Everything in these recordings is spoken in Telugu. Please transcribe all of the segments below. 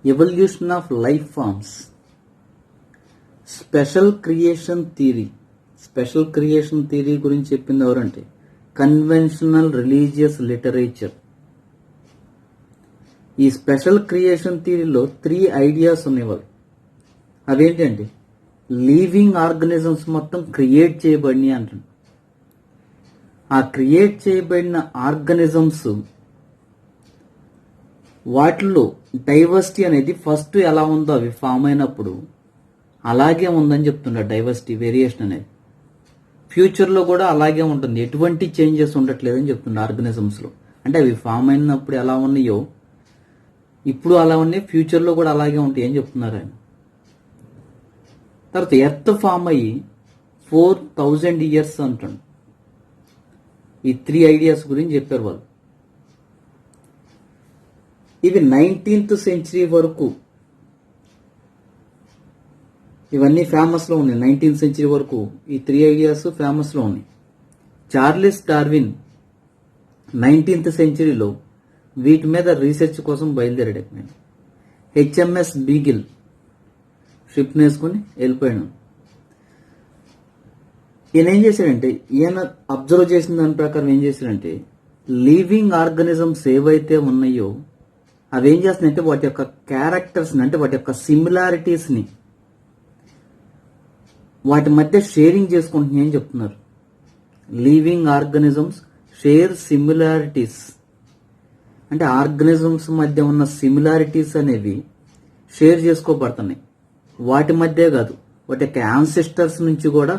Evolution of life forms. Special creation theory గురించి చెప్పింది ఎవరంటే కన్వెన్షనల్ రిలీజియస్ లిటరేచర్. ఈ స్పెషల్ క్రియేషన్ థియరీలో 3 ఐడియాస్ ఉన్నాయి. అవేంటంటే లివింగ్ ఆర్గనిజమ్స్ మొత్తం క్రియేట్ చేయబడినాయి అంటారు. ఆ క్రియేట్ చేయబడిన ఆర్గనిజమ్స్ వాటిలో డైవర్సిటీ అనేది ఫస్ట్ ఎలా ఉందో అవి ఫామ్ అయినప్పుడు అలాగే ఉందని చెప్తున్నారు. డైవర్సిటీ వేరియేషన్ అనేది ఫ్యూచర్లో కూడా అలాగే ఉంటుంది, ఎటువంటి చేంజెస్ ఉండట్లేదని చెప్తున్నారు ఆర్గనిజమ్స్లో. అంటే అవి ఫామ్ అయినప్పుడు ఎలా ఉన్నాయో ఇప్పుడు అలా ఉన్నాయి, ఫ్యూచర్లో కూడా అలాగే ఉంటాయి అని చెప్తున్నారు ఆయన. తర్వాత ఎర్త్ ఫామ్ అయ్యి 4000 years అంటాడు. ఈ 3 ఐడియాస్ గురించి చెప్పారు వాళ్ళు. ఇవి 19th century వరకు ఇవన్నీ ఫేమస్లో ఉన్నాయి. 19th century వరకు ఈ 3 ఐడియాస్ ఫేమస్లో ఉన్నాయి. చార్లెస్ డార్విన్ 19th centuryలో వీటి మీద రీసెర్చ్ కోసం బయలుదేరాడు. HMS బీగిల్ షిప్ నేసుకుని వెళ్ళిపోయాడు. ఈయన ఏం చేశాడంటే ఈయన అబ్జర్వ్ చేసిన దాని ప్రకారం ఏం చేశాడంటే లివింగ్ ఆర్గనిజమ్స్ ఏవైతే ఉన్నాయో అవి ఏం చేస్తున్నాయంటే వాటి యొక్క క్యారెక్టర్స్ని అంటే వాటి యొక్క సిమిలారిటీస్ని వాటి మధ్య షేరింగ్ చేసుకుంటున్నాయి అని చెప్తున్నారు. లివింగ్ ఆర్గనిజమ్స్ షేర్ సిమిలారిటీస్ అంటే ఆర్గనిజమ్స్ మధ్య ఉన్న సిమిలారిటీస్ అనేవి షేర్ చేసుకోబడుతున్నాయి. వాటి మధ్య కాదు, వాటి యొక్క యాన్సెస్టర్స్ నుంచి కూడా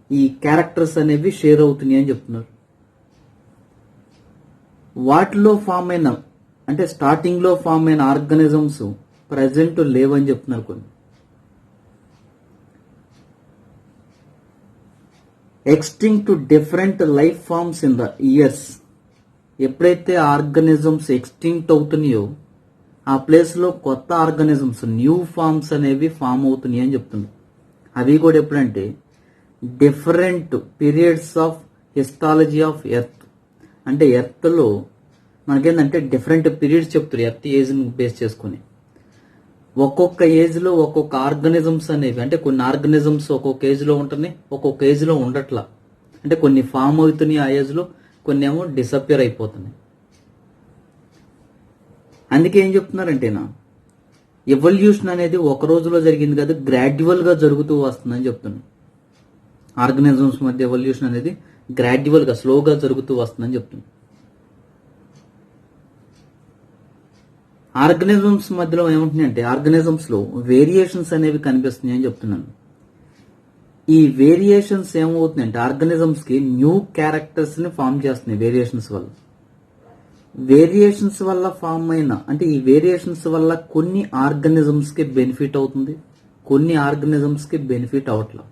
ఈ క్యారెక్టర్స్ అనేవి షేర్ అవుతున్నాయి అని చెప్తున్నారు. వాటిలో ఫామ్ అయిన అంటే స్టార్టింగ్ లో ఫామ్ అయిన ఆర్గనిజమ్స్ ప్రజెంట్ లేవని చెప్తున్నారు కొన్ని. Extinct different life forms in the years. ఎప్పుడైతే ఆర్గనిజమ్స్ ఎక్స్టింక్ట్ అవుతున్నాయో ఆ ప్లేస్ లో కొత్త ఆర్గనిజమ్స్ న్యూ ఫార్మ్స్ అనేవి ఫామ్ అవుతున్నాయి అని చెప్తున్నారు. అవి కూడా ఎప్పుడంటే different periods of histology of earth. అంటే ఎర్త్ లో మనకేంటంటే డిఫరెంట్ పీరియడ్స్ చెప్తారు ఎర్త్ ఏజ్ బేస్ చేసుకుని. ఒక్కొక్క ఏజ్ లో ఒక్కొక్క ఆర్గనిజమ్స్ అనేవి అంటే కొన్ని ఆర్గనిజమ్స్ ఒక్కొక్క ఏజ్ లో ఉంటున్నాయి, ఒక్కొక్క ఏజ్ లో ఉండట్లా. అంటే కొన్ని ఫామ్ అవుతున్నాయి ఆ ఏజ్ లో, కొన్ని ఏమో డిసపియర్ అయిపోతున్నాయి. అందుకే ఏం చెప్తున్నారంటేనా ఎవల్యూషన్ అనేది ఒక రోజులో జరిగింది కాదు, గ్రాడ్యువల్ గా జరుగుతూ వస్తుందని చెప్తున్నాను. ఆర్గనిజమ్స్ మధ్య ఎవల్యూషన్ అనేది గ్రాడ్యువల్ గా స్లోగా జరుగుతూ వస్తుందని చెప్తున్నాను. ఆర్గనిజమ్స్ మధ్యలో ఏమంటున్నాయంటే ఆర్గనిజమ్స్ లో వేరియేషన్స్ అనేవి కనిపిస్తున్నాయి అని చెప్తున్నాను. ఈ వేరియేషన్స్ ఏమవుతుందంటే ఆర్గనిజమ్స్ కి న్యూ క్యారెక్టర్స్ ని ఫామ్ చేస్తున్నాయి వేరియేషన్స్ వల్ల. వేరియేషన్స్ వల్ల ఫామ్ అయిన అంటే ఈ వేరియేషన్స్ వల్ల కొన్ని ఆర్గనిజమ్స్ కి బెనిఫిట్ అవుతుంది, కొన్ని ఆర్గనిజమ్స్ కి బెనిఫిట్ అవట్లా.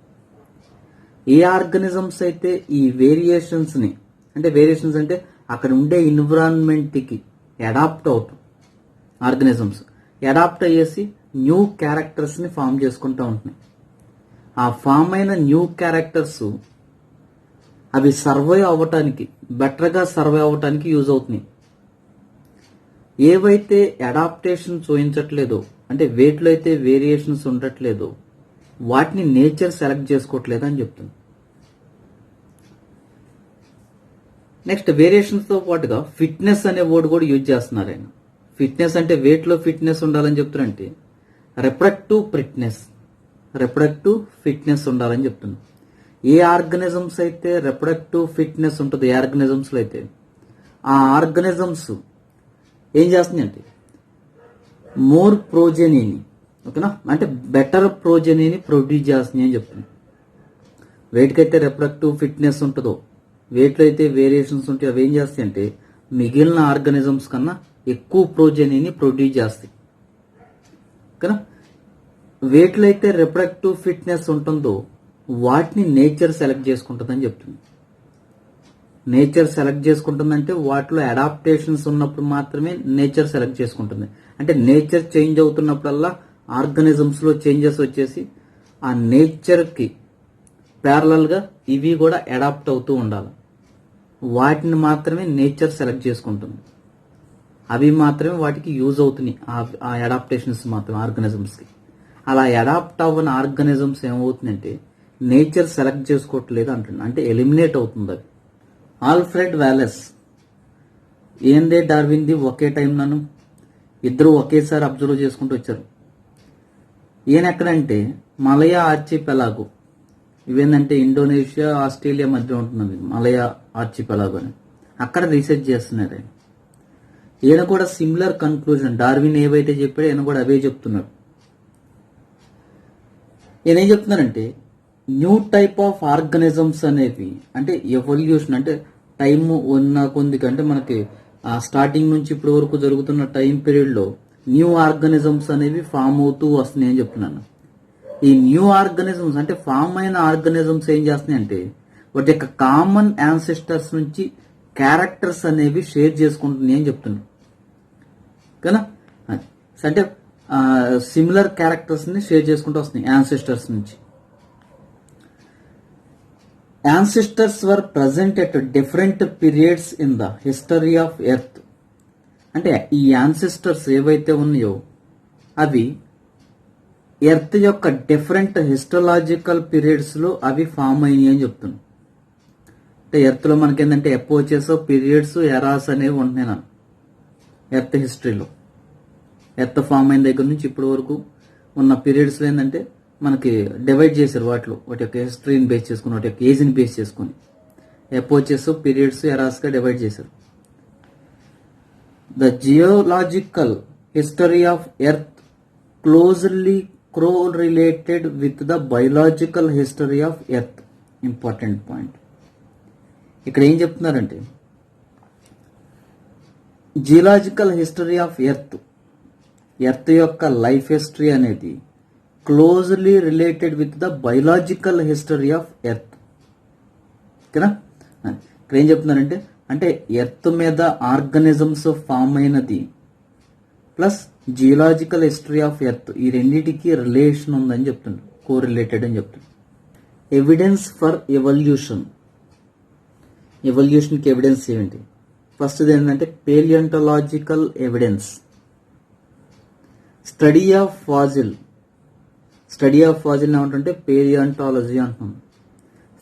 ఏ ఆర్గనిజమ్స్ అయితే ఈ వేరియేషన్స్ ని అంటే వేరియేషన్స్ అంటే అక్కడ ఉండే ఎన్విరాన్మెంట్ కి అడాప్ట్ అవుతాం, ఆర్గనిజమ్స్ అడాప్ట్ అయ్యేసి న్యూ క్యారెక్టర్స్ ని ఫామ్ చేసుకుంటూ ఉంటున్నాయి. ఆ ఫామ్ అయిన న్యూ క్యారెక్టర్స్ అవి సర్వైవ్ అవ్వటానికి బెటర్గా సర్వైవ్ అవ్వటానికి యూజ్ అవుతున్నాయి. ఏవైతే అడాప్టేషన్ చూపించట్లేదో అంటే వేటిలో అయితే వేరియేషన్స్ ఉండట్లేదో వాటిని నేచర్ సెలెక్ట్ చేసుకోవట్లేదు అని చెప్తుంది. నెక్స్ట్ వేరియేషన్స్ తో పాటుగా ఫిట్నెస్ అనే వర్డ్ కూడా యూజ్ చేస్తున్నారు ఆయన. ఫిట్నెస్ అంటే వేటిలో ఫిట్నెస్ ఉండాలని చెప్తున్నారంటే రిప్రొడక్టివ్ ఫిట్నెస్ ఉండాలని చెప్తున్నారు. ఏ ఆర్గనిజమ్స్ అయితే రిప్రొడక్టివ్ ఫిట్నెస్ ఉంటుంది ఏ ఆర్గనిజమ్స్ లో అయితే ఆ ఆర్గనిజమ్స్ ఏం చేస్తుంది అంటే మోర్ ప్రోజెనీని ఓకేనా అంటే బెటర్ ప్రోజెనీని ప్రొడ్యూస్ చేస్తుంది అని చెప్తుంది. వేటికైతే రిప్రొడక్టివ్ ఫిట్నెస్ ఉంటుందో వేటిలో అయితే వేరియేషన్స్ ఉంటాయి అవి ఏం చేస్తాయి అంటే మిగిలిన ఆర్గనిజమ్స్ కన్నా ఎక్కువ ప్రోజెనీని ప్రొడ్యూస్ చేస్తాయి. ఓకేనా వేటిలో అయితే రిప్రొడక్టివ్ ఫిట్నెస్ ఉంటుందో వాటిని నేచర్ సెలెక్ట్ చేసుకుంటుందని చెప్తుంది. నేచర్ సెలెక్ట్ చేసుకుంటుందంటే వాటిలో అడాప్టేషన్స్ ఉన్నప్పుడు మాత్రమే నేచర్ సెలెక్ట్ చేసుకుంటుంది. అంటే నేచర్ చేంజ్ అవుతున్నప్పుడల్లా ఆర్గనిజమ్స్ లో చేంజెస్ వచ్చేసి ఆ నేచర్ కి ప్యారలల్ గా ఇవి కూడా అడాప్ట్ అవుతూ ఉండాలి. వాటిని మాత్రమే నేచర్ సెలెక్ట్ చేసుకుంటుంది. అవి మాత్రమే వాటికి యూజ్ అవుతున్నాయి, ఆ అడాప్టేషన్స్ మాత్రమే ఆర్గనిజమ్స్కి. అలా అడాప్ట్ అవ్వని ఆర్గనిజమ్స్ ఏమవుతుందంటే నేచర్ సెలెక్ట్ చేసుకోవట్లేదు అంటున్నాను, అంటే ఎలిమినేట్ అవుతుంది అది. ఆల్ఫ్రెడ్ వాలెస్ ఏందే డార్విన్ది ఒకే టైం నన్ను ఇద్దరు ఒకేసారి అబ్జర్వ్ చేసుకుంటూ వచ్చారు. ఈయన ఎక్కడంటే మలయా ఆర్చిపెలాగో, ఇవేంటంటే ఇండోనేషియా ఆస్ట్రేలియా మధ్య ఉంటున్నది మలయా ఆర్చిపెలాగో అని, అక్కడ రీసెర్చ్ చేస్తున్నారు ఆయన. ఈయన కూడా సిమిలర్ కన్క్లూజన్, డార్విన్ ఏవైతే చెప్పాడో ఈయన కూడా అవే చెప్తున్నాడు. ఈయన ఏం చెప్తున్నారంటే న్యూ టైప్ ఆఫ్ ఆర్గనిజమ్స్ అనేవి, అంటే ఎవల్యూషన్ అంటే టైం ఉన్న కొంది కంటే మనకి ఆ స్టార్టింగ్ నుంచి ఇప్పటి వరకు జరుగుతున్న టైం పీరియడ్లో న్యూ ఆర్గనిజమ్స్ అనేవి ఫామ్ అవుతూ వస్తున్నాయి అని చెప్తున్నాను. ఈ న్యూ ఆర్గనిజమ్స్ అంటే ఫామ్ అయిన ఆర్గనిజమ్స్ ఏం చేస్తున్నాయి అంటే వాటి యొక్క కామన్ యాన్సిస్టర్స్ నుంచి క్యారెక్టర్స్ అనేవి షేర్ చేసుకుంటున్నాయి అని చెప్తున్నాను కదా. అంటే సిమిలర్ క్యారెక్టర్స్ ని షేర్ చేసుకుంటూ వస్తున్నాయి యాన్సిస్టర్స్ నుంచి. Ancestors were present at different periods in the history of earth. అంటే ఈ యాన్సిస్టర్స్ ఏవైతే ఉన్నాయో అవి ఎర్త్ యొక్క డిఫరెంట్ హిస్టలాజికల్ పీరియడ్స్లో అవి ఫామ్ అయినాయి అని చెప్తున్నాను. అంటే ఎర్త్లో మనకి ఏంటంటే ఎపోచెస్, పీరియడ్స్, ఎరాస్ అనేవి ఉంటున్నాయి నా ఎర్త్ హిస్టరీలో. ఎర్త్ ఫామ్ అయిన దగ్గర నుంచి ఇప్పటి వరకు ఉన్న పీరియడ్స్లో ఏంటంటే మనకి డివైడ్ చేశారు, వాటి యొక్క హిస్టరీని బేస్ చేసుకుని, వాటి యొక్క ఏజ్ని బేస్ చేసుకుని ఎపోచెస్, పీరియడ్స్, ఎరాస్గా డివైడ్ చేశారు. The geological history of earth closely correlated with the biological history of earth. Important point. ఇక్కడ ఏం చెప్తున్నారంటే geological history of earth, earth యొక్క లైఫ్ హిస్టరీ అనేది closely related with the biological history of earth. ఓకేనా? ఇక్కడ ఏం చెప్తున్నారంటే అంటే ఎర్త్ మీద ఆర్గనిజమ్స్ ఫామ్ అయినది plus geological history of earth, ఈ రెండింటికి రిలేషన్ ఉందని చెప్తుండ్రు, కోరిలేటెడ్ అని చెప్తుండ్రు. Evidence for evolution. ఎవల్యూషన్కి ఎవిడెన్స్ ఏంటి? ఫస్ట్ ఏంటంటే paleontological evidence. Study of fossil ఏమంటుంటే పేలియంటాలజీ అంటున్నాం.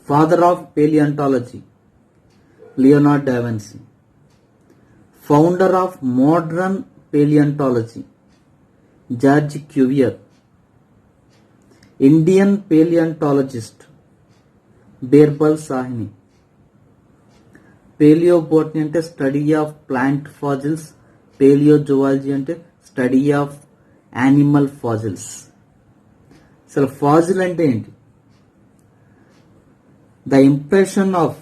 Father of paleontology Leonard da Vinci. Founder of modern paleontology Georges Cuvier. Indian paleontologist Birbal Sahni. Paleobotany అంటే study of plant fossils, paleozoology అంటే స్టడీ ఆఫ్ యానిమల్ ఫాజిల్స్. అసలు ఫాజిల్ అంటే ఏంటి? The impression of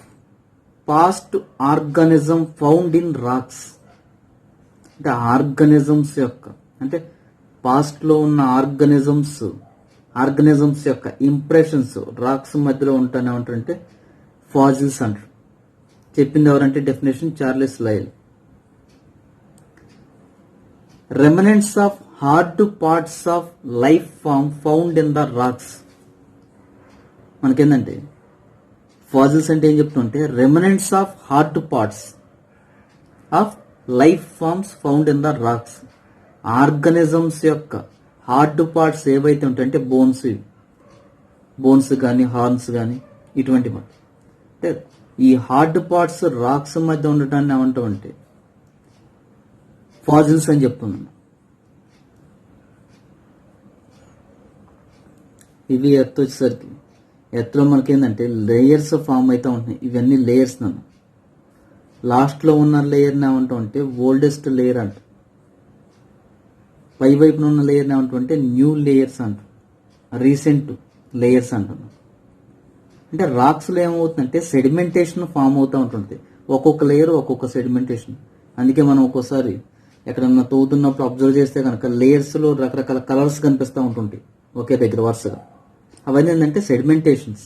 past organism found in rocks. అంటే ఆర్గానిజమ్స్ యొక్క అంటే పాస్ట్ లో ఉన్న ఆర్గానిజమ్స్ యొక్క ఇంప్రెషన్స్ రాక్స్ మధ్యలో ఉంటానే ఉంటారంటే ఫాజిల్స్ అంటారు. చెప్పింది ఎవరంటే definition Charles Lyell. Remnants of hard parts of life form found in the rocks. మనకేందంటే ఫాజిల్స్ అంటే ఏం చెప్తుంటే remnants of hard parts of life forms found in the rocks. Organisms యొక్క హార్డ్ పార్ట్స్ ఏవైతే ఉంటాయంటే బోన్స్ కానీ హార్న్స్ కానీ ఇటువంటి అంటే ఈ హార్డ్ పార్ట్స్ రాక్స్ మధ్య ఉండటాన్ని ఏమంటామంటే ఫాజిల్స్ అని చెప్తున్నాను. ఇవి ఎర్త్ వచ్చేసరికి ఎర్త్లో మనకేంటంటే లేయర్స్ ఫామ్ అయితే ఉంటున్నాయి. ఇవన్నీ లేయర్స్ నన్ను లాస్ట్లో ఉన్న లేయర్ని ఏమంటాం అంటే ఓల్డెస్ట్ లేయర్ అంట. పై వైపున ఉన్న లేయర్ని ఏమంటాం న్యూ లేయర్స్ అంట, రీసెంట్ లేయర్స్ అంటున్నాం. అంటే రాక్స్లో ఏమవుతుందంటే సెడిమెంటేషన్ ఫామ్ అవుతూ ఉంటుంది, ఒక్కొక్క లేయర్ ఒక్కొక్క సెడిమెంటేషన్. అందుకే మనం ఒక్కోసారి ఎక్కడన్నా తవ్వుతున్నప్పుడు అబ్జర్వ్ చేస్తే కనుక లేయర్స్లో రకరకాల కలర్స్ కనిపిస్తూ ఉంటుంటాయి ఒకే దగ్గర వరుసగా. అవన్నీ ఏంటంటే sedimentations.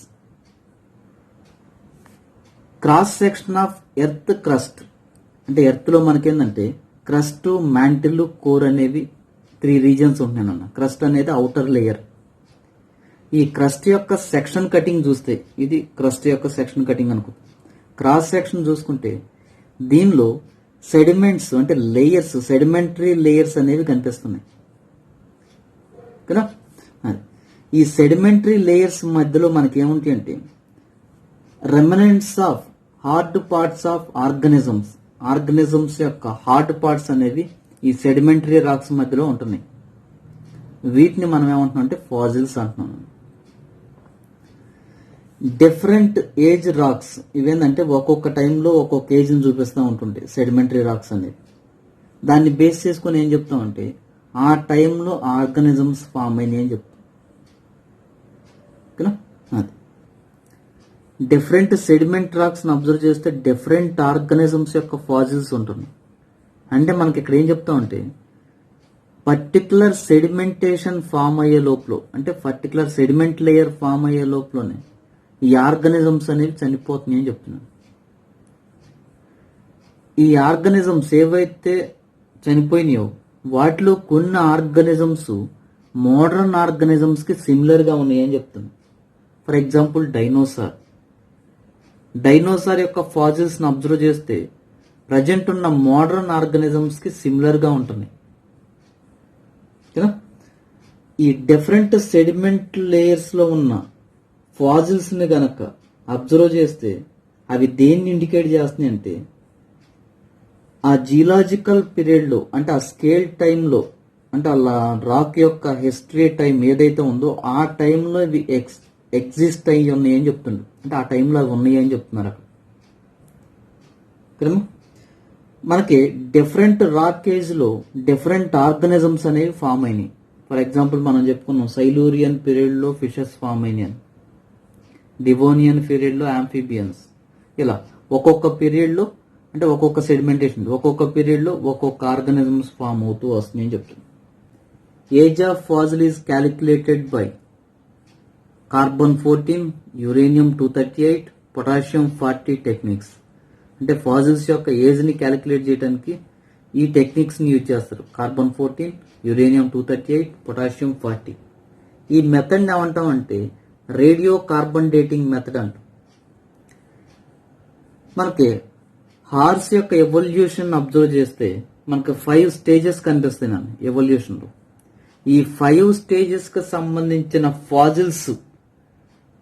Cross section of earth crust. అంటే ఎర్త్లో మనకేంటంటే క్రస్ట్, మ్యాంటిల్, కోర్ అనేవి 3 రీజన్స్ ఉంటున్నాయి. క్రస్ట్ అనేది అవుటర్ లేయర్. ఈ క్రస్ట్ యొక్క సెక్షన్ కటింగ్ చూస్తే ఇది క్రస్ట్ యొక్క సెక్షన్ కటింగ్ అనుకో. క్రాస్ సెక్షన్ చూసుకుంటే దీనిలో సెడిమెంట్స్ అంటే లేయర్స్, సెడిమెంటరీ లేయర్స్ అనేవి కనిపిస్తున్నాయి కదా. ఈ సెడిమెంటరీ లేయర్స్ మధ్యలో మనకి ఏముంటాయి అంటే remnants of hard parts of organisms యొక్క హార్డ్ పార్ట్స్ అనేవి ఈ సెడిమెంటరీ రాక్స్ మధ్యలో ఉంటున్నాయి. వీటిని మనం ఏమంటున్నాం అంటే ఫాజిల్స్ అంటున్నాం. డిఫరెంట్ ఏజ్ రాక్స్ ఇవేంటంటే ఒక్కొక్క టైంలో ఒక్కొక్క ఏజ్ని చూపిస్తూ ఉంటుంటాయి సెడిమెంటరీ రాక్స్ అనేవి. దాన్ని బేస్ చేసుకుని ఏం చెప్తామంటే ఆ టైంలో ఆర్గనిజమ్స్ ఫామ్ అయినాయి అని చెప్తాం. అది డిఫరెంట్ సెడిమెంట్ రాక్స్ అబ్జర్వ్ చేస్తే డిఫరెంట్ ఆర్గనిజమ్స్ యొక్క ఫాజిల్స్ ఉంటుంది. అంటే మనకి ఇక్కడ ఏం చెప్తామంటే పర్టికులర్ సెడిమెంటేషన్ ఫామ్ అయ్యే లోపల, అంటే పర్టికులర్ సెడిమెంట్ లేయర్ ఫామ్ అయ్యే లోపలనే ఈ ఆర్గనిజమ్స్ అనేవి చనిపోతున్నాయి అని చెప్తున్నాను. ఈ ఆర్గనిజమ్స్ ఏవైతే చనిపోయినాయో వాటిలో కొన్ని ఆర్గనిజమ్స్ మోడర్న్ ఆర్గనిజమ్స్ కి సిమిలర్ గా ఉన్నాయి అని చెప్తున్నాను. ఫర్ ఎగ్జాంపుల్ డైనోసార్ యొక్క ఫాజిల్స్ ని అబ్జర్వ్ చేస్తే ప్రజెంట్ ఉన్న మోడర్న్ ఆర్గనిజమ్స్ కి సిమిలర్ గా ఉంటున్నాయి కదా. ఈ డిఫరెంట్ సెడిమెంట్ లేయర్స్ లో ఉన్న ఫాజిల్స్ ని గనక అబ్జర్వ్ చేస్తే అవి దేన్ని ఇండికేట్ చేస్తున్నాయి అంటే ఆ జియలాజికల్ పీరియడ్ లో, అంటే ఆ స్కేల్ టైంలో, అంటే అలా రాక్ యొక్క హిస్టరీ టైం ఏదైతే ఉందో ఆ టైంలో ఇవి ఎగ్జిస్ట్ అయ్యి ఉన్నాయి అని చెప్తుండ్రు. అంటే ఆ టైంలో అవి ఉన్నాయి అని చెప్తున్నారు అక్కడ. మనకి డిఫరెంట్ రాక్ ఏజ్ లో డిఫరెంట్ ఆర్గనిజమ్స్ అనేవి ఫామ్ అయినాయి. ఫర్ ఎగ్జాంపుల్ మనం చెప్పుకున్నాం సైలూరియన్ పీరియడ్ లో ఫిషెస్ ఫామ్ అయినాయి, డివోనియన్ పీరియడ్ లో ఆంఫిబియన్స్. ఇలా ఒక్కొక్క పీరియడ్ లో అంటే ఒక్కొక్క సెడిమెంటేషన్, ఒక్కొక్క పీరియడ్ లో ఒక్కొక్క ఆర్గనిజమ్స్ ఫామ్ అవుతూ వస్తున్నాయి అని చెప్తుంది. Age of fossil is calculated by carbon 14, uranium 238, potassium 40 techniques. అంటే ఫాజిల్స్ యొక్క ఏజ్ ని క్యాలిక్యులేట్ చేయడానికి ఈ టెక్నిక్స్ ని యూజ్ చేస్తారు. Carbon 14, uranium 238, potassium 40. ఈ మెథడ్ ని ఏమంటాం అంటే రేడియో కార్బన్ డేటింగ్ మెథడ్ అంటాం. మనకి హార్స్ యొక్క ఎవల్యూషన్ అబ్జర్వ్ చేస్తే మనకు 5 స్టేజెస్ కనిపిస్తాయి నన్ను ఎవల్యూషన్ లో. ఈ 5 స్టేజెస్ కి సంబంధించిన ఫాజిల్స్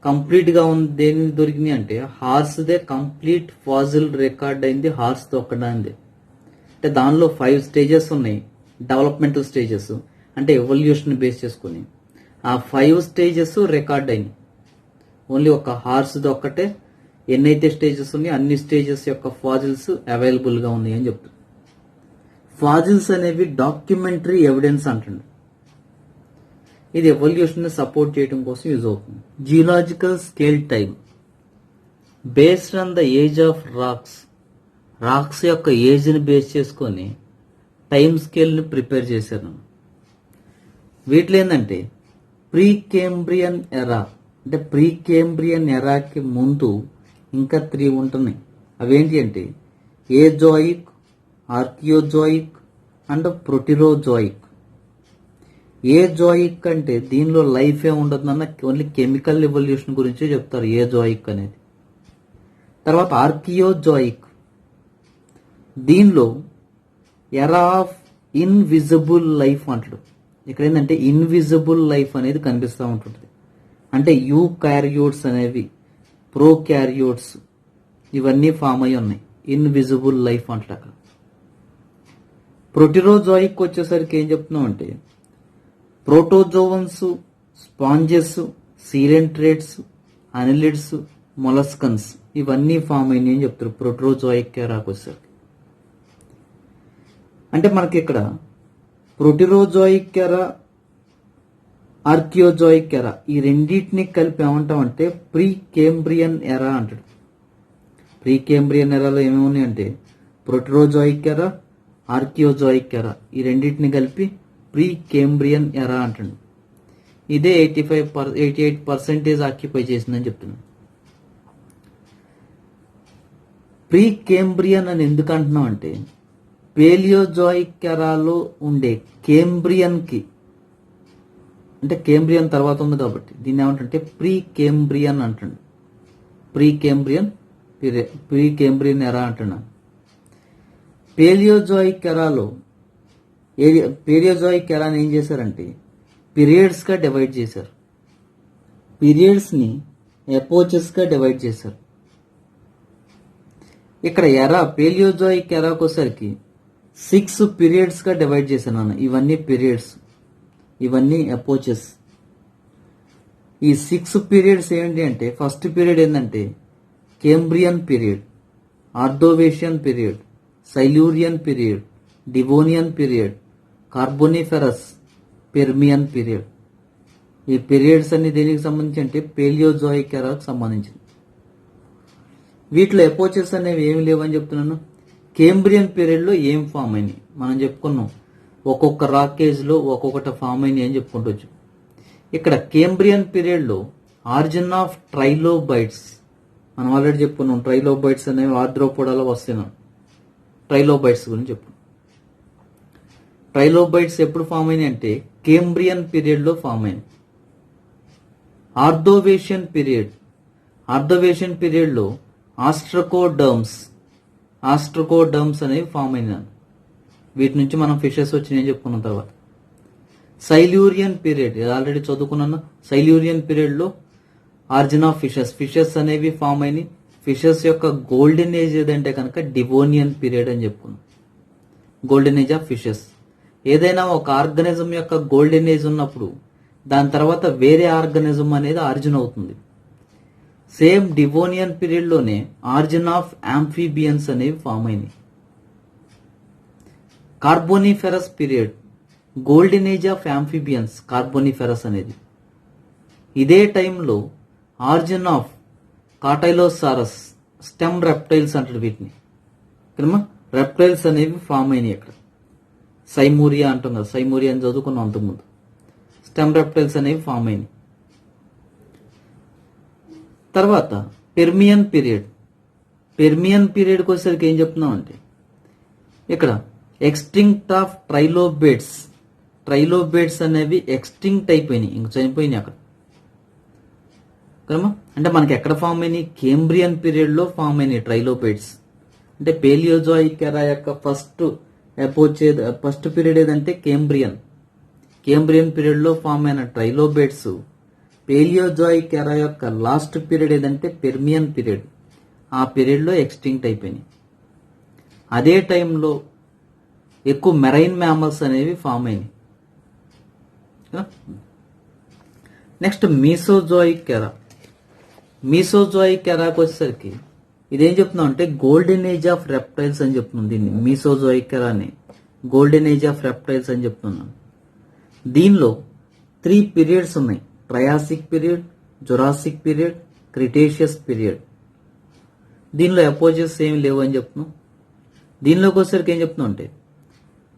కంప్లీట్ గా ఉంది దేని దొరికినాయి అంటే హార్స్ దే కంప్లీట్ ఫాజిల్ రికార్డ్ అయింది హార్స్ తో ఒక్కడాంది. అంటే దానిలో 5 స్టేజెస్ ఉన్నాయి, డెవలప్మెంటల్ స్టేజెస్, అంటే ఎవల్యూషన్ బేస్ చేసుకుని ఆ 5 స్టేజెస్ రికార్డ్ అయినాయి. ఓన్లీ ఒక హార్స్ ది ఒక్కటే ఎన్నైతే స్టేజెస్ ఉన్నాయో అన్ని స్టేజెస్ యొక్క ఫాజిల్స్ అవైలబుల్ గా ఉన్నాయి అని చెప్తుంది. ఫాజిల్స్ అనేవి డాక్యుమెంటరీ ఎవిడెన్స్ అంటుంది. ఇది ఎవల్యూషన్ ని సపోర్ట్ చేయడం కోసం యూజ్ అవుతుంది. Geological scale time based on the age of rocks యొక్క ఏజ్ ని బేస్ చేసుకొని టైం స్కేల్ ని ప్రిపేర్ చేశాను. వీటిలో ఏంటంటే ప్రీ కేంబ్రియన్ ఎరా, అంటే ప్రీ కేంబ్రియన్ ఎరాకి ముందు ఇంకా 3 ఉంటున్నాయి. అవేంటి అంటే ఏజోయిక్, ఆర్కియోజోయిక్ అండ్ ప్రొటిరోజోయిక్. ఏజోయిక్ అంటే దీనిలో లైఫ్ ఏ ఉండదన్న ఓన్లీ కెమికల్ ఎవల్యూషన్ గురించి చెప్తారు ఏజోయిక్ అనేది. తర్వాత ఆర్కియోజోయిక్, దీనిలో ఎరా ఆఫ్ ఇన్విజిబుల్ లైఫ్ అంటాడు. ఇక్కడ ఏంటంటే ఇన్విజిబుల్ లైఫ్ అనేది కనిపిస్తూ ఉంటుంది. అంటే యూ క్యారియోట్స్ అనేవి, ప్రో క్యారియోట్స్ ఇవన్నీ ఫామ్ అయి ఉన్నాయి. ఇన్విజిబుల్ లైఫ్ అంటాడు అక్కడ. ప్రొటిరోజోయిక్ వచ్చేసరికి ఏం చెప్తున్నాం అంటే ప్రోటోజోవన్స్, స్పాంజెస్, సీరెంట్రేట్స్, అనిలిడ్స్, మొలస్కన్స్ ఇవన్నీ ఫామ్ అయినాయి అని చెప్తారు ప్రోటోజోయిక్ ఎరాకి వచ్చేసరికి. అంటే మనకి ఇక్కడ ప్రొటిరోజోయిక్ ఎరా, ఆర్కియోజోయిక్ ఎరా ఈ రెండింటిని కలిపి ఏమంటామంటే ప్రీ కేంబ్రియన్ ఎరా అంటాడు. ప్రీ కేంబ్రియన్ ఎరాలో ఏమేమి ఉన్నాయంటే ప్రొటిరోజోయిక్ ఎరా, ఆర్కియోజోయిక్ ఎరా ఈ రెండింటిని కలిపి ప్రీ కేంబ్రియన్ ఎరా అంటాడు. ఇదే 88% ఆక్యుపై చేసిందని చెప్తున్నాను. ప్రీ కేంబ్రియన్ అని ఎందుకు అంటున్నాం అంటే పేలియోజోయిక్ ఎరాలో ఉండే కేంబ్రియన్ కి, అంటే కేంబ్రియన్ తర్వాత ఉంది కాబట్టి దీన్ని ఏమంటే ప్రీ కేంబ్రియన్ అంటాడు. ప్రీ కేంబ్రియన్ ఎరా అంటున్నాను. పేలియోజోయిక్ ఎరాలో పేలియోజోయిక్ ఎరాని ఏం చేశారంటే పీరియడ్స్గా డివైడ్ చేశారు. పీరియడ్స్ని ఎపోచెస్గా డివైడ్ చేశారు. ఇక్కడ పేలియోజోయిక్ ఎరాకు వచ్చేసరికి 6 పీరియడ్స్గా డివైడ్ చేశాను అన్న. ఇవన్నీ పీరియడ్స్, ఇవన్నీ ఎపోచెస్. ఈ 6 పీరియడ్స్ ఏంటి అంటే, ఫస్ట్ పీరియడ్ ఏంటంటే Cambrian period, Ordovician period, Silurian period, Devonian period, Carboniferous, Permian period. ఈ పీరియడ్స్ అన్ని దేనికి సంబంధించి అంటే పేలియోజోయిక్ ఎరాకు సంబంధించింది. వీటిలో ఎపోచెస్ అనేవి ఏమి లేవని చెప్తున్నాను. కేంబ్రియన్ పీరియడ్లో ఏం ఫామ్ అయినాయి మనం చెప్పుకున్నాం. ఒక్కొక్క రాకేజ్లో ఒక్కొక్కటి ఫామ్ అయినాయి అని చెప్పుకుంటూ. ఇక్కడ కేంబ్రియన్ పీరియడ్లో ఆరిజిన్ ఆఫ్ ట్రైలోబైట్స్ మనం ఆల్రెడీ చెప్పుకున్నాం. ట్రైలోబైట్స్ అనేవి ఆర్థ్రోపోడాలో వస్తున్నాం. ట్రైలోబైట్స్ గురించి చెప్పు. ట్రైలోబైట్స్ ఎప్పుడు ఫామ్ అయినాయి అంటే కేంబ్రియన్ పీరియడ్లో ఫామ్ అయినాయి. ఆర్థోవేషియన్ పీరియడ్లో ఆస్ట్రకోడర్మ్స్ అనేవి ఫామ్ అయినాయి. వీటి నుంచి మనం ఫిషెస్ వచ్చినాయని చెప్పుకున్న తర్వాత సైలూరియన్ పీరియడ్ ఆల్రెడీ చదువుకున్నాను. సైలూరియన్ పీరియడ్లో ఆరిజిన్ ఆఫ్ ఫిషెస్ అనేవి ఫామ్ అయినాయి. ఫిషెస్ యొక్క గోల్డెన్ ఏజ్ ఏదంటే కనుక డివోనియన్ పీరియడ్ అని చెప్పుకున్నాం. Golden age of fishes. ఏదైనా ఒక ఆర్గనిజం యొక్క గోల్డెన్ ఏజ్ ఉన్నప్పుడు దాని తర్వాత వేరే ఆర్గనిజం అనేది ఆరిజిన్ అవుతుంది. సేమ్ డివోనియన్ పీరియడ్లోనే ఆరిజిన్ ఆఫ్ యాంఫీబియన్స్ అనేవి ఫామ్ అయినాయి. Carboniferous period, golden age of amphibians Carboniferous అనేది. ఇదే టైంలో origin of Cotylosaurus, stem reptiles అంటారు వీటిని. రెప్టైల్స్ అనేవి ఫామ్ అయినాయి. ఇక్కడ సైమూరియా అంటాం కదా, సైమూరియా అని చదువుకున్నాం అంతకుముందు. స్టెమ్ రెప్టైల్స్ అనేవి ఫామ్ అయినాయి. తర్వాత పెర్మియన్ పీరియడ్కి వచ్చేసరికి ఏం చెప్తున్నాం అంటే ఇక్కడ ఎక్స్టింక్ట్ ఆఫ్ ట్రైలోబేట్స్ అనేవి ఎక్స్టింక్ట్ అయిపోయినాయి, ఇంక చనిపోయినాయి అక్కడ. అంటే మనకి ఎక్కడ ఫామ్ అయినాయి? కేంబ్రియన్ పీరియడ్లో ఫామ్ అయినాయి ట్రైలోబేట్స్. అంటే పేలియోజోయిక్ ఎరా యొక్క ఫస్ట్ పీరియడ్ ఏదంటే కేంబ్రియన్ పీరియడ్లో ఫామ్ అయిన ట్రైలోబేట్స్. పేలియోజోయిక్ ఎరా యొక్క లాస్ట్ పీరియడ్ ఏదంటే పెర్మియన్ పీరియడ్. ఆ పీరియడ్లో ఎక్స్టింక్ట్ అయిపోయినాయి. అదే టైంలో ఎక్కువ మెరైన్ మ్యామల్స్ అనేవి ఫామ్ అయినాయి. నెక్స్ట్ మీసోజోయిక్ ఎరాకి వచ్చేసరికి ఇదేం చెప్తున్నాం అంటే గోల్డెన్ ఏజ్ ఆఫ్ రెప్టైల్స్ అని చెప్తున్నాం. దీన్ని మీసోజోయిక్ ఎరాని గోల్డెన్ ఏజ్ ఆఫ్ రెప్టైల్స్ అని చెప్తున్నాం. దీనిలో 3 పీరియడ్స్ ఉన్నాయి. Triassic period, Jurassic period, Cretaceous period. దీనిలో అపోజెస్ ఏమి లేవు అని చెప్తున్నాం. దీనిలోకి వచ్చేసరికి ఏం చెప్తున్నాం అంటే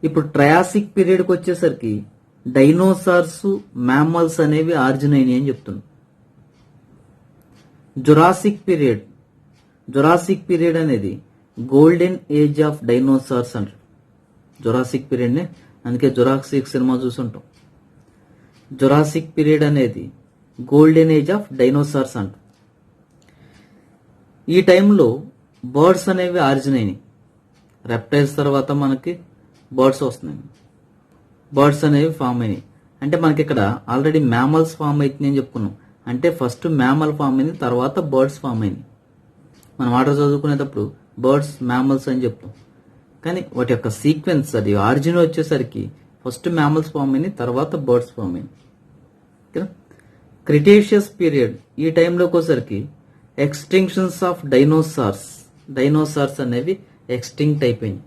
ఇప్పుడు ట్రయాసిక్ పీరియడ్కి వచ్చేసరికి డైనోసార్స్, మ్యామల్స్ అనేవి ఆరిజిన్ అయినాయి అని చెప్తున్నాం. జురాసిక్ పీరియడ్ అనేది గోల్డెన్ ఏజ్ ఆఫ్ డైనోసార్స్ అంటారు. జురాసిక్ పీరియడ్ని అందుకే జురాసిక్ సినిమా చూసుంటాం. జురాసిక్ పీరియడ్ అనేది గోల్డెన్ ఏజ్ ఆఫ్ డైనోసార్స్ అంట. ఈ టైంలో బర్డ్స్ అనేవి ఆరిజిన్ అయినాయి. రెప్టైల్స్ తర్వాత మనకి బర్డ్స్ వస్తున్నాయి. బర్డ్స్ అనేవి ఫామ్ అయినాయి. అంటే మనకి ఇక్కడ ఆల్రెడీ మ్యామల్స్ ఫామ్ అవుతుంది అని చెప్పుకున్నాం. అంటే ఫస్ట్ మ్యామల్ ఫామ్ అయింది, తర్వాత బర్డ్స్ ఫామ్ అయినాయి. మనం ఆర్డర్ చదువుకునేటప్పుడు బర్డ్స్, మ్యామల్స్ అని చెప్తాం. కానీ వాటి యొక్క సీక్వెన్స్ అది ఆరిజిన్ వచ్చేసరికి ఫస్ట్ మ్యామల్స్ ఫామ్ అయినాయి, తర్వాత బర్డ్స్ ఫామ్ అయినాయి. క్రిటేషియస్ పీరియడ్ ఈ టైంలోకి వచ్చేసరికి ఎక్స్టింక్షన్స్ ఆఫ్ డైనోసార్స్ అనేవి ఎక్స్టింక్ట్ అయిపోయినాయి.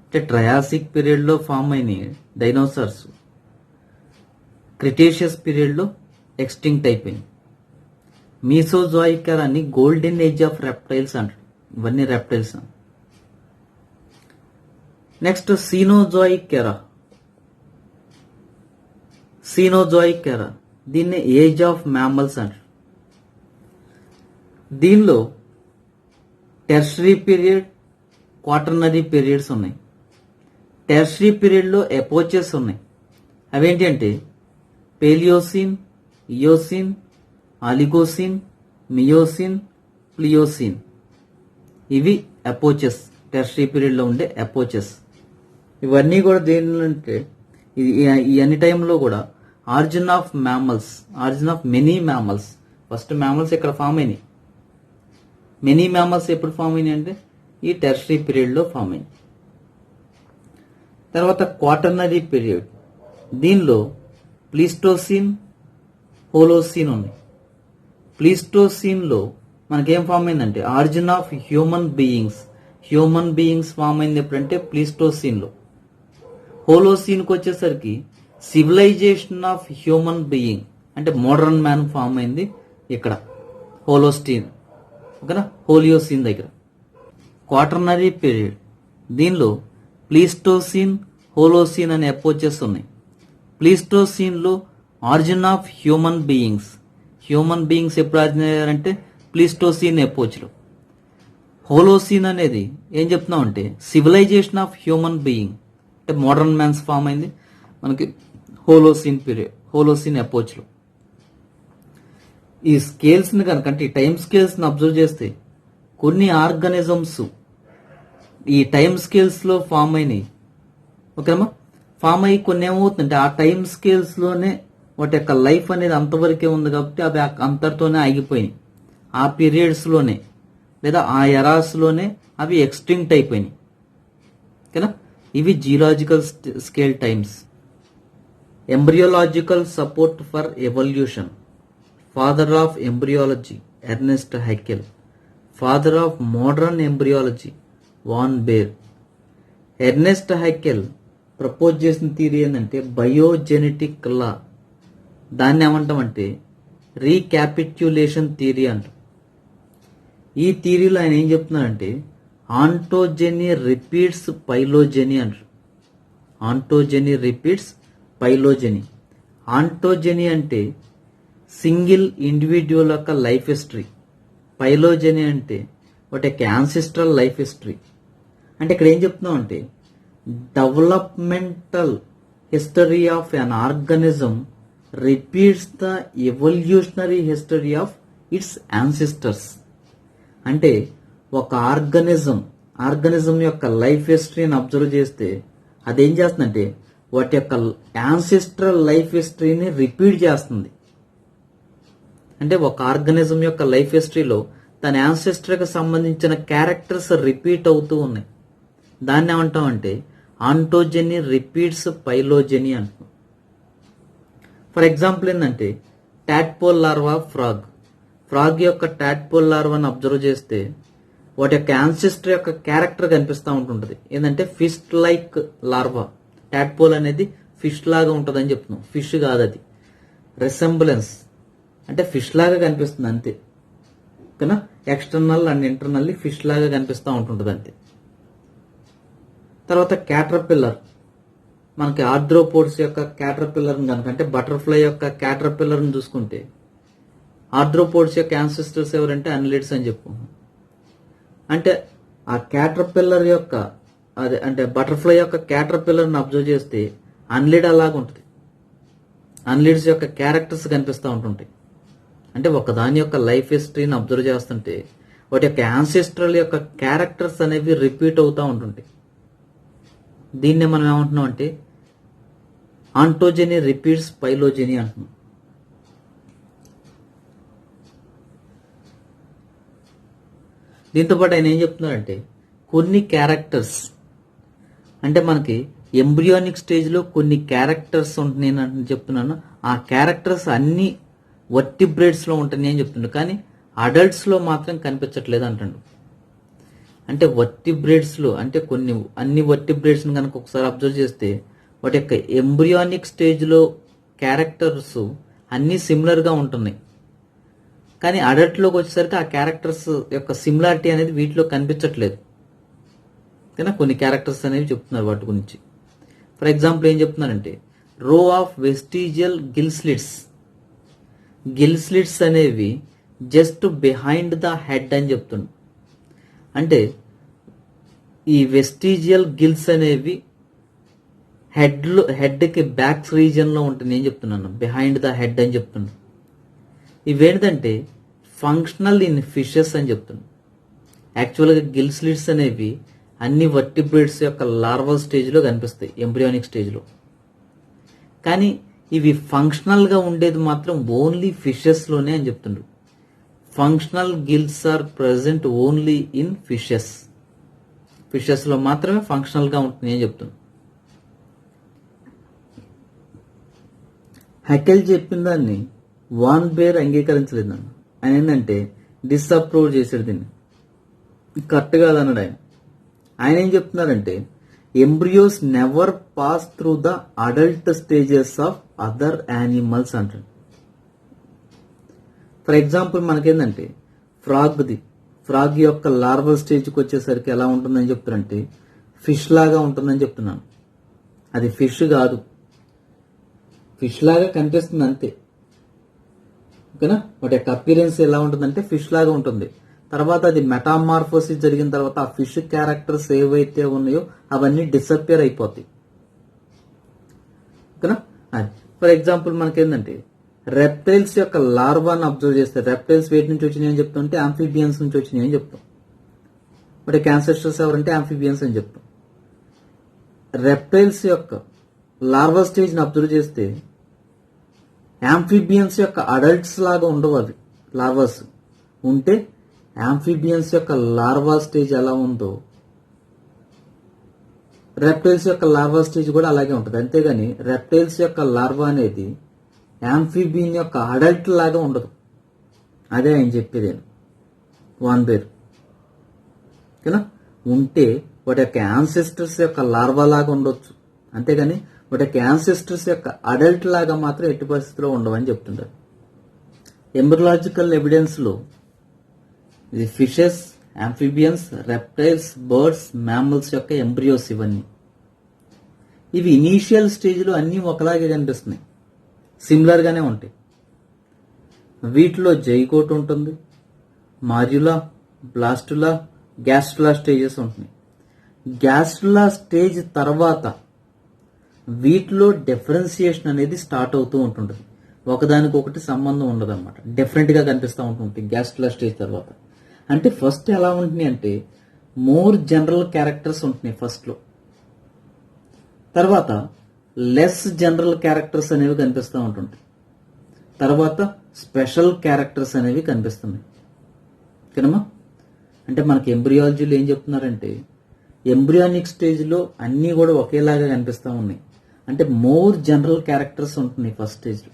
అంటే ట్రయాసిక్ పీరియడ్లో ఫామ్ అయినాయి డైనోసార్స్, క్రిటేషియస్ పీరియడ్లో ఎక్స్టింక్ట్ అయిపోయినాయి. మీసోజోయిక్ ఎరాని గోల్డెన్ ఏజ్ ఆఫ్ రెప్టైల్స్ అంటారు. ఇవన్నీ రెప్టైల్స్. నెక్స్ట్ సీనోజోయిక్ ఎరా, దీన్ని ఏజ్ ఆఫ్ మ్యామల్స్ అంటారు. దీనిలో టెర్షరీ పీరియడ్, క్వాటర్నరీ పీరియడ్స్ ఉన్నాయి. టెర్షరీ పీరియడ్లో ఎపోచెస్ ఉన్నాయి. అవేంటి అంటే పేలియోసిన్, ఇయోసిన్, ఆలిగోసిన్, మియోసిన్, ప్లియోసిన్. ఇవి ఎపోచెస్ టెర్షరీ పీరియడ్లో ఉండే అపోచెస్. ఇవన్నీ కూడా దేనిలంటే ఈ అన్ని టైంలో కూడా origin of many mammals. First mammals ఇక్కడ ఫామ్ అయినాయి. మెనీ మ్యామల్స్ ఎప్పుడు ఫామ్ అయినాయి అంటే ఈ టెర్షరీ పీరియడ్లో ఫామ్ అయినాయి. తర్వాత క్వాటర్నరీ పీరియడ్, దీనిలో ప్లీస్టోసీన్, హోలోసీన్ ఉంది. ప్లీస్టోసీన్లో మనకేం ఫామ్ అయిందంటే origin of human beings form అయింది ఎప్పుడంటే ప్లీస్టోసీన్లో. హోలోసీన్కి వచ్చేసరికి సివిలైజేషన్ ఆఫ్ హ్యూమన్ బీయింగ్ అంటే మోడర్న్ మ్యాన్ ఫామ్ అయింది ఇక్కడ హోలోస్టీన్, ఓకేనా, హోలియోసీన్ దగ్గర. క్వాటర్నరీ పీరియడ్, దీనిలో ప్లీస్టోసీన్, హోలోసీన్ అనే అపోచెస్ ఉన్నాయి. ప్లీస్టోసీన్లో ఆరిజిన్ ఆఫ్ హ్యూమన్ బీయింగ్స్ ఎప్పుడు ఆరిజిన్ అయ్యారంటే ప్లీస్టోసీన్ ఎపోచ్లో. హోలోసీన్ అనేది ఏం చెప్తున్నాం అంటే సివిలైజేషన్ ఆఫ్ హ్యూమన్ బీయింగ్ అంటే మోడర్న్ మ్యాన్స్ ఫామ్ అయింది మనకి హోలోసీన్ ఎపోచ్లో. ఈ స్కేల్స్ని కనుక అంటే ఈ టైం స్కేల్స్ని అబ్జర్వ్ చేస్తే కొన్ని ఆర్గానిజమ్స్ ఈ టైం స్కేల్స్లో ఫామ్ అయినాయి, ఓకేనమ్మా. ఫామ్ అయ్యి కొన్ని ఏమవుతుందంటే ఆ టైం స్కేల్స్లోనే వాటి యొక్క లైఫ్ అనేది అంతవరకే ఉంది కాబట్టి అవి అంతటితోనే ఆగిపోయినాయి. ఆ పీరియడ్స్లోనే లేదా ఆ ఎరాస్లోనే అవి ఎక్స్టింక్ట్ అయిపోయినాయి, ఓకేనా. ఇవి geological scale times. Embryological support for evolution, father of embryology Ernst Haeckel, father of modern embryology von Baer. Ernst Haeckel propose చేసిన థియరీ ఏంటంటే బయోజెనెటిక్ లా. దాన్ని ఏమంటామంటే రీక్యాపిట్యులేషన్ థియరీ అంటాం. ఈ థియరీలో ఆయన ఏం చెప్తున్నారంటే ఆంటోజెనీ రిపీట్స్ పైలోజెనీ అంటారు. ఆంటోజెనీ రిపీట్స్ పైలోజెనీ. ఆంటోజెనీ అంటే సింగిల్ ఇండివిజువల్ యొక్క లైఫ్ హిస్టరీ. పైలోజెనీ అంటే వాటి యొక్క యాన్సిస్ట్రల్ లైఫ్ హిస్టరీ. అంటే ఇక్కడ ఏం చెప్తున్నాం అంటే developmental history of an organism repeats the evolutionary history of it's ancestors. అంటే ఒక ఆర్గానిజం యొక్క లైఫ్ హిస్టరీని అబ్జర్వ్ చేస్తే అదేం చేస్తుందంటే వాటి యొక్క యాన్సిస్ట్రల్ లైఫ్ హిస్టరీని రిపీట్ చేస్తుంది. అంటే ఒక ఆర్గానిజం యొక్క లైఫ్ హిస్టరీలో తన యాన్సిస్టర్కి సంబంధించిన క్యారెక్టర్స్ రిపీట్ అవుతూ ఉన్నాయి. దాన్ని ఏమంటామంటే ఆంటోజెనీ రిపీట్స్ పైలోజెనీ అంటాం. ఫర్ ఎగ్జాంపుల్ ఏంటంటే టాడ్పోల్ లార్వా ఫ్రాగ్ యొక్క టాడ్పోల్ లార్వాని అబ్జర్వ్ చేస్తే వాటి యొక్క యాన్సిస్టర్ యొక్క క్యారెక్టర్ కనిపిస్తూ ఉంటుంటుంది. ఏంటంటే ఫిష్ లైక్ లార్వా. టాడ్పోల్ అనేది ఫిష్ లాగా ఉంటుంది అని చెప్తున్నాం. ఫిష్ కాదు అది, రెసెంబ్లెన్స్ అంటే ఫిష్ లాగా కనిపిస్తుంది అంతే, ఓకేనా. ఎక్స్టర్నల్ అండ్ ఇంటర్నల్లీ ఫిష్ లాగా కనిపిస్తూ ఉంటుంటుంది అంతే. తర్వాత క్యాటర్పిల్లర్, మనకి ఆర్థ్రోపోడ్స్ యొక్క క్యాటర్పిల్లర్ని కనుక అంటే బటర్ఫ్లై యొక్క క్యాటర్పిల్లర్ని చూసుకుంటే ఆర్థ్రోపోడ్స్ యొక్క యాన్సిస్టర్స్ ఎవరంటే అన్లిడ్స్ అని చెప్పుకుంటాం. అంటే ఆ క్యాటర్పిల్లర్ యొక్క అదే అంటే బటర్ఫ్లై యొక్క క్యాటర్పిల్లర్ని అబ్జర్వ్ చేస్తే అన్లిడ్ అలాగా ఉంటుంది. అన్లిడ్స్ యొక్క క్యారెక్టర్స్ కనిపిస్తూ ఉంటుంటాయి. అంటే ఒక దాని యొక్క లైఫ్ హిస్టరీని అబ్జర్వ్ చేస్తుంటే వాటి యొక్క యాన్సిస్ట్రల్ యొక్క క్యారెక్టర్స్ అనేవి రిపీట్ అవుతూ ఉంటుంటాయి. దీన్నే మనం ఏమంటున్నాం అంటే ఆంటోజెనీ రిపీట్స్ పైలోజెనీ అంటున్నాం. దీంతోపాటు ఆయన ఏం చెప్తున్నారంటే కొన్ని క్యారెక్టర్స్ అంటే మనకి ఎంబ్రియానిక్ స్టేజ్లో కొన్ని క్యారెక్టర్స్ ఉంటున్నాయి అని చెప్తున్నాను. ఆ క్యారెక్టర్స్ అన్ని వర్టిబ్రేట్స్లో ఉంటున్నాయి అని చెప్తున్నాడు, కానీ అడల్ట్స్లో మాత్రం కనిపించట్లేదు అంటాడు. అంటే వర్టిబ్రేట్స్లో అంటే అన్ని వర్టిబ్రేట్స్ని కనుక ఒకసారి అబ్జర్వ్ చేస్తే వాటి యొక్క ఎంబ్రియానిక్ స్టేజ్లో క్యారెక్టర్స్ అన్నీ సిమిలర్గా ఉంటున్నాయి, కానీ అడల్ట్లోకి వచ్చేసరికి ఆ క్యారెక్టర్స్ యొక్క సిమిలారిటీ అనేది వీటిలో కనిపించట్లేదు. కానీ కొన్ని క్యారెక్టర్స్ అనేవి చెప్తున్నారు వాటి గురించి. ఫర్ ఎగ్జాంపుల్ ఏం చెప్తున్నారంటే రో ఆఫ్ వెస్టిజియల్ గిల్ స్లిట్స్ అనేవి జస్ట్ బిహైండ్ ద హెడ్ అని చెప్తున్నాడు. అంటే ఈ వెస్టిజియల్ గిల్స్ అనేవి హెడ్కి బ్యాక్ రీజియన్లో ఉంటుంది. నేను చెప్తున్నాను బిహైండ్ ద హెడ్ అని చెప్తున్నాను. ఇవేంటంటే ఫంక్షనల్ ఇన్ ఫిషెస్ అని చెప్తున్నాను. యాక్చువల్గా గిల్ స్లిట్స్ అనేవి అన్ని వర్టిబ్రేట్స్ యొక్క లార్వల్ స్టేజ్లో కనిపిస్తాయి, ఎంబ్రియానిక్ స్టేజ్లో. కానీ ఇవి ఫంక్షనల్గా ఉండేది మాత్రం ఓన్లీ ఫిషెస్లోనే అని చెప్తుండ్రు. Functional gills are present only in ఫిషెస్లో మాత్రమే ఫంక్షనల్గా ఉంటుంది అని చెప్తుంది. హెకెల్ చెప్పిన దాన్ని వాన్ బేర్ అంగీకరించలేదు. ఆయన ఏంటంటే డిస్అప్రూవ్ చేశాడు, దీన్ని కరెక్ట్ కాదన్నాడు ఆయన. ఆయన ఏం చెప్తున్నారంటే embryos never pass through the adult stages of other animals అంటాడు. ఫర్ ఎగ్జాంపుల్ మనకేంటంటే ఫ్రాగ్ యొక్క లార్వల్ స్టేజ్కి వచ్చేసరికి ఎలా ఉంటుందని చెప్తారంటే ఫిష్ లాగా ఉంటుందని చెప్తున్నాను. అది ఫిష్ కాదు, ఫిష్ లాగా కనిపిస్తుంది అంతే, ఓకేనా. వాటి యొక్క అపీరెన్స్ ఎలా ఉంటుందంటే ఫిష్ లాగా ఉంటుంది. తర్వాత అది మెటామార్ఫోసిస్ జరిగిన తర్వాత ఆ ఫిష్ క్యారెక్టర్స్ ఏవైతే ఉన్నాయో అవన్నీ డిసపియర్ అయిపోతాయి, ఓకేనా. అది ఫర్ ఎగ్జాంపుల్ మనకేంటంటే రెప్టైల్స్ యొక్క లార్వాని అబ్జర్వ్ చేస్తే రెప్టైల్స్ వేటి నుంచి వచ్చినాయి అని చెప్తుంటే ఆంఫిబియన్స్ నుంచి వచ్చినాయి అని చెప్తాం. వాటి యాన్సెస్టర్స్ ఎవరంటే ఆంఫిబియన్స్ అని చెప్తాం. రెప్టైల్స్ యొక్క లార్వా స్టేజ్ని అబ్జర్వ్ చేస్తే యాంఫిబియన్స్ యొక్క అడల్ట్స్ లాగా ఉండవు, అవి లార్వాస్ ఉంటే యాంఫిబియన్స్ యొక్క లార్వా స్టేజ్ ఎలా ఉందో రెప్టైల్స్ యొక్క లార్వా స్టేజ్ కూడా అలాగే ఉంటుంది. అంతేగాని రెప్టైల్స్ యొక్క లార్వా అనేది యాంఫిబియన్ యొక్క అడల్ట్ లాగా ఉండదు. అదే ఆయన చెప్పేది వాన్ బేర్, ఓకేనా. ఉంటే వాటి యొక్క యాన్సెస్టర్స్ యొక్క లార్వా లాగా ఉండొచ్చు, అంతేగాని వాటి యొక్క యాన్సెస్టర్స్ యొక్క అడల్ట్ లాగా మాత్రం ఎట్టి పరిస్థితిలో ఉండవని చెప్తుంటారు. ఎంబ్రియాలజికల్ ఎవిడెన్స్లో ఇది fishes, amphibians, reptiles, birds, mammals యొక్క ఎంబ్రియోస్ ఇవి ఇనీషియల్ స్టేజ్లో అన్నీ ఒకలాగే కనిపిస్తున్నాయి, సిమిలర్గానే ఉంటాయి. వీటిలో జైగోట్ ఉంటుంది, మాడ్యులా, బ్లాస్టులా, గ్యాస్ట్రులా స్టేజెస్ ఉంటున్నాయి. గ్యాస్ట్రులా స్టేజ్ తర్వాత వీటిలో డిఫరెన్సియేషన్ అనేది స్టార్ట్ అవుతూ ఉంటుంటుంది, ఒకదానికొకటి సంబంధం ఉండదు అనమాట, డిఫరెంట్గా కనిపిస్తూ ఉంటుంది గ్యాస్ట్రులా స్టేజ్ తర్వాత. అంటే ఫస్ట్ ఎలా ఉంటున్నాయి అంటే మోర్ జనరల్ క్యారెక్టర్స్ ఉంటున్నాయి ఫస్ట్లో, తర్వాత లెస్ జనరల్ క్యారెక్టర్స్ అనేవి కనిపిస్తూ ఉంటుంటాయి, తర్వాత స్పెషల్ క్యారెక్టర్స్ అనేవి కనిపిస్తున్నాయి, ఓకేనమ్మా. అంటే మనకి ఎంబ్రియాలజీలో ఏం చెప్తున్నారంటే ఎంబ్రియానిక్ స్టేజ్లో అన్నీ కూడా ఒకేలాగా కనిపిస్తూ ఉన్నాయి. అంటే మోర్ జనరల్ క్యారెక్టర్స్ ఉంటున్నాయి ఫస్ట్ స్టేజ్లో,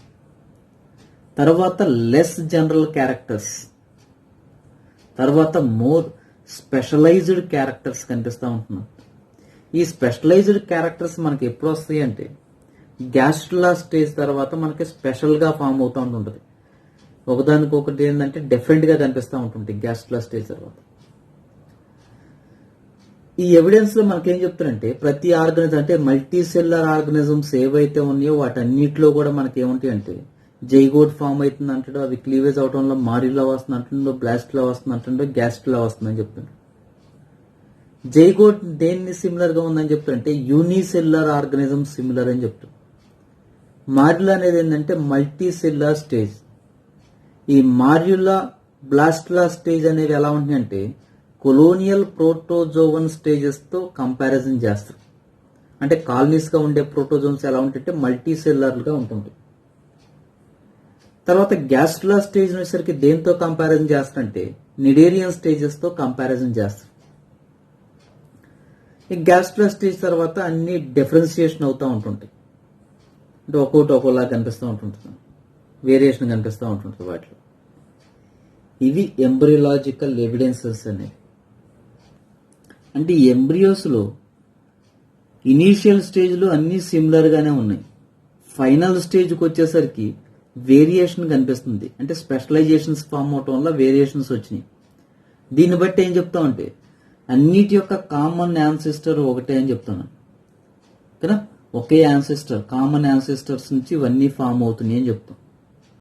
తర్వాత లెస్ జనరల్ క్యారెక్టర్స్, తర్వాత మోర్ స్పెషలైజ్డ్ క్యారెక్టర్స్ కనిపిస్తూ ఉంటున్నాయి. ఈ స్పెషలైజ్డ్ క్యారెక్టర్స్ మనకి ఎప్పుడు వస్తాయి అంటే గ్యాస్ట్రులా స్టేజ్ తర్వాత మనకి స్పెషల్గా ఫామ్ అవుతూ ఉంటుంది, ఒకదానికొకటి ఏంటంటే డిఫరెంట్గా కనిపిస్తూ ఉంటుంది గ్యాస్ట్రులా స్టేజ్ తర్వాత. ఈ ఎవిడెన్స్ లో మనకేం చెప్తారంటే ప్రతి ఆర్గనిజం అంటే మల్టీ సెల్యులర్ ఆర్గనిజమ్స్ ఏవైతే ఉన్నాయో వాటన్నిటిలో కూడా మనకి ఏముంటాయి అంటే జైగోట్ ఫామ్ అవుతుంది అంటాడు, అవి క్లీవేజ్ అవడంలో మాడ్యులా వస్తుంది అంటుండో, బ్లాస్టులా వస్తుంది అంటుండో, గ్యాస్ట్రులా వస్తుందని చెప్తాడు. జైగోట్ దేన్ని సిమిలర్ గా ఉందని చెప్తారంటే యూనిసెల్యులర్ ఆర్గనిజం సిమిలర్ అని చెప్తాడు. మాడ్యులా అనేది ఏంటంటే మల్టీ సెల్యులర్ స్టేజ్. ఈ మాడ్యులా, బ్లాస్టులా స్టేజ్ అనేవి ఎలా ఉంటాయంటే కొలోనియల్ ప్రోటోజోవన్ స్టేజెస్ తో కంపారిజన్ చేస్తారు. అంటే కాలనీస్ గా ఉండే ప్రోటోజోన్స్ ఎలా ఉంటాయంటే మల్టీ సెల్యులర్ గా ఉంటుంది. తర్వాత గ్యాస్ట్రులా స్టేజ్ వచ్చేసరికి దేంతో కంపారిజన్ చేస్తారంటే నిడేరియన్ స్టేజెస్ తో కంపారిజన్ చేస్తారు. ఈ గ్యాస్ట్రులా స్టేజ్ తర్వాత అన్ని డిఫరెన్సియేషన్ అవుతూ ఉంటుంటాయి, అంటే ఒక్కొక్కటి ఒక్కోలా కనిపిస్తూ ఉంటుంటుంది, వేరియేషన్ కనిపిస్తూ ఉంటుంటుంది వాటిలో. ఇవి ఎంబ్రియోలాజికల్ ఎవిడెన్సెస్ అనేవి. అంటే ఈ ఎంబ్రియోస్లో ఇనీషియల్ స్టేజ్లో అన్నీ సిమిలర్గానే ఉన్నాయి, ఫైనల్ స్టేజ్కి వచ్చేసరికి వేరియేషన్ కనిపిస్తుంది, అంటే స్పెషలైజేషన్స్ ఫామ్ అవటం వల్ల వేరియేషన్స్ వచ్చినాయి. దీన్ని బట్టి ఏం చెప్తామంటే అన్నిటి యొక్క కామన్ యాన్సిస్టర్ ఒకటే అని చెప్తున్నాను కదా, ఒకే యాన్సిస్టర్, కామన్ యాన్సిస్టర్స్ నుంచి ఇవన్నీ ఫామ్ అవుతున్నాయి అని చెప్తాం.